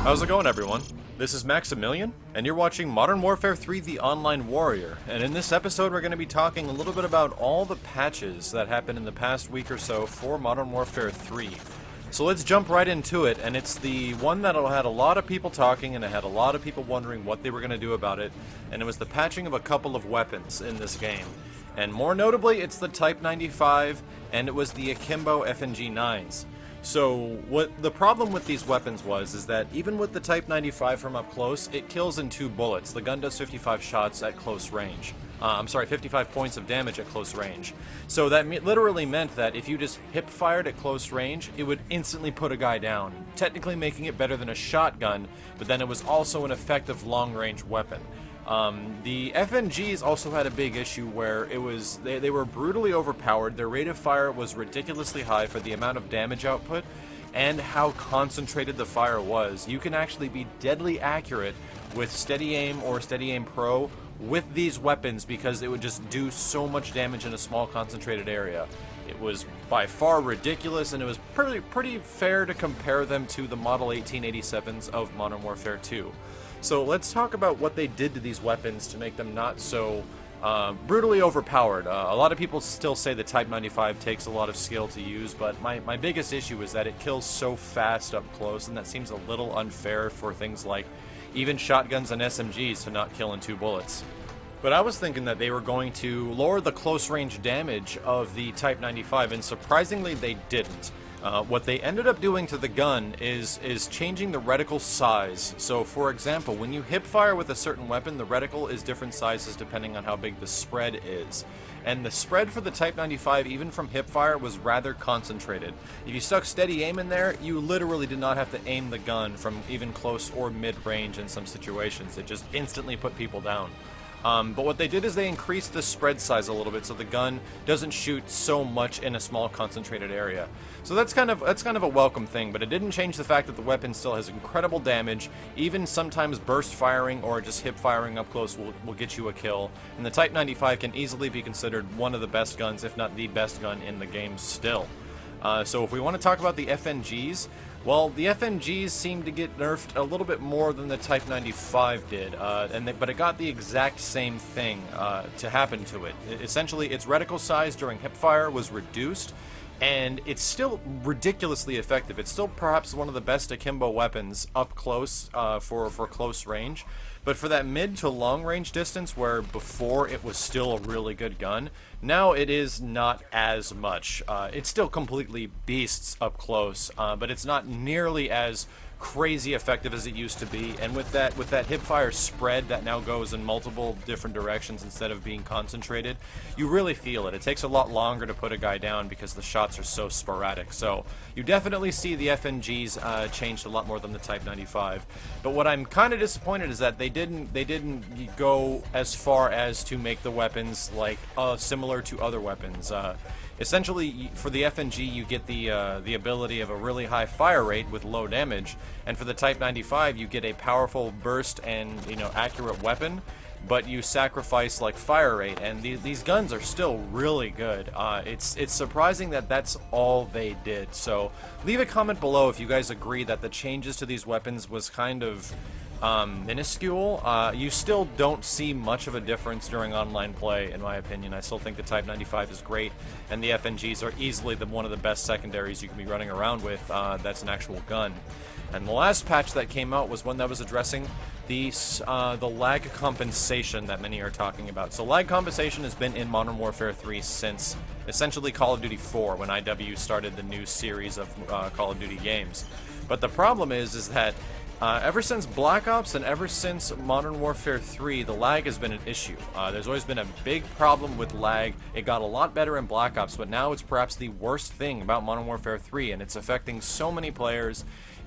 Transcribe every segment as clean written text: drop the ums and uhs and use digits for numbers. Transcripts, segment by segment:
How's it going, everyone? This is Maximilian, and you're watching Modern Warfare 3 The Online Warrior, and in this episode we're going to be talking a little bit about all the patches that happened in the past week or so for Modern Warfare 3. So let's jump right into it, and it's the one that had a lot of people talking, and it had a lot of people wondering what they were going to do about it, and it was the patching of a couple of weapons in this game. And more notably, it's the Type 95, and it was the Akimbo FMG 9s. So, what the problem with these weapons was, is that even with the Type 95 from up close, it kills in 2 bullets. The gun does 55 shots at close range. 55 points of damage at close range. So that literally meant that if you just hip-fired at close range, it would instantly put a guy down, technically making it better than a shotgun, but then it was also an effective long-range weapon. The FMGs also had a big issue where they were brutally overpowered. Their rate of fire was ridiculously high for the amount of damage output and how concentrated the fire was. You can actually be deadly accurate with Steady Aim or Steady Aim Pro with these weapons because it would just do so much damage in a small concentrated area. It was by far ridiculous, and it was pretty fair to compare them to the Model 1887s of Modern Warfare 2. So let's talk about what they did to these weapons to make them not so brutally overpowered. A lot of people still say the Type 95 takes a lot of skill to use, but my biggest issue is that it kills so fast up close, and that seems a little unfair for things like even shotguns and SMGs to not kill in 2 bullets. But I was thinking that they were going to lower the close range damage of the Type 95, and surprisingly they didn't. What they ended up doing to the gun is changing the reticle size. So for example, when you hip fire with a certain weapon, the reticle is different sizes depending on how big the spread is. And the spread for the Type 95, even from hip fire, was rather concentrated. If you stuck Steady Aim in there, you literally did not have to aim the gun from even close or mid-range in some situations. It just instantly put people down. But what they did is they increased the spread size a little bit so the gun doesn't shoot so much in a small concentrated area. So that's kind of a welcome thing, but it didn't change the fact that the weapon still has incredible damage. Even sometimes burst firing or just hip firing up close will get you a kill. And the Type 95 can easily be considered one of the best guns, if not the best gun in the game still. So if we want to talk about the FMGs, well, the FMGs seem to get nerfed a little bit more than the Type 95 did, but it got the exact same thing to happen to it. Essentially, its reticle size during hipfire was reduced, and it's still ridiculously effective. It's still perhaps one of the best akimbo weapons up close for close range. But for that mid to long range distance, where before it was still a really good gun, now it is not as much. It's still completely beasts up close, but it's not nearly as crazy effective as it used to be. And with that hipfire spread that now goes in multiple different directions instead of being concentrated, you really feel it. It takes a lot longer to put a guy down because the shots are so sporadic. So you definitely see the FMGs changed a lot more than the Type 95. But what I'm kind of disappointed is that they didn't go as far as to make the weapons like similar to other weapons. Essentially, for the FMG, you get the ability of a really high fire rate with low damage, and for the Type 95, you get a powerful burst and accurate weapon, but you sacrifice like fire rate. And these guns are still really good. It's surprising that that's all they did. So leave a comment below if you guys agree that the changes to these weapons was kind of minuscule. You still don't see much of a difference during online play, in my opinion. I still think the Type 95 is great, and the FMGs are easily one of the best secondaries you can be running around with that's an actual gun. And the last patch that came out was one that was addressing the lag compensation that many are talking about. So lag compensation has been in Modern Warfare 3 since essentially Call of Duty 4, when IW started the new series of Call of Duty games. But the problem is that ever since Black Ops and ever since Modern Warfare 3, the lag has been an issue. There's always been a big problem with lag. It got a lot better in Black Ops, but now it's perhaps the worst thing about Modern Warfare 3, and it's affecting so many players,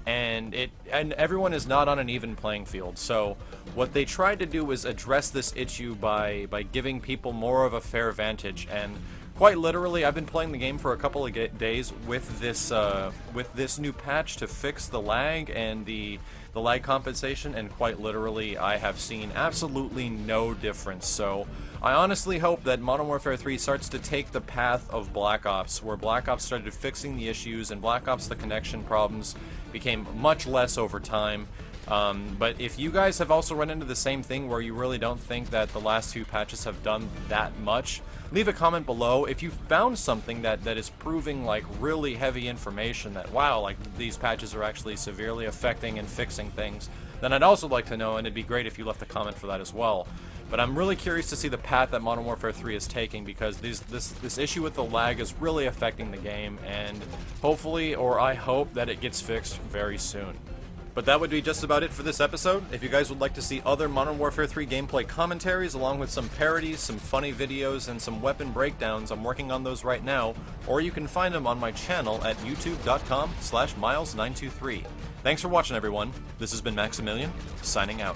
and everyone is not on an even playing field. So what they tried to do was address this issue by giving people more of a fair vantage, and quite literally, I've been playing the game for a couple of days with this new patch to fix the lag and the lag compensation, and quite literally, I have seen absolutely no difference. So I honestly hope that Modern Warfare 3 starts to take the path of Black Ops, where Black Ops started fixing the issues, and Black Ops the connection problems became much less over time, But if you guys have also run into the same thing where you really don't think that the last two patches have done that much, leave a comment below. If you found something that is proving like really heavy information that, wow, like these patches are actually severely affecting and fixing things, then I'd also like to know, and it'd be great if you left a comment for that as well. But I'm really curious to see the path that Modern Warfare 3 is taking, because this issue with the lag is really affecting the game, and hopefully, or I hope, that it gets fixed very soon. But that would be just about it for this episode. If you guys would like to see other Modern Warfare 3 gameplay commentaries, along with some parodies, some funny videos, and some weapon breakdowns, I'm working on those right now, or you can find them on my channel at youtube.com/miles923. Thanks for watching, everyone. This has been Maximilian, signing out.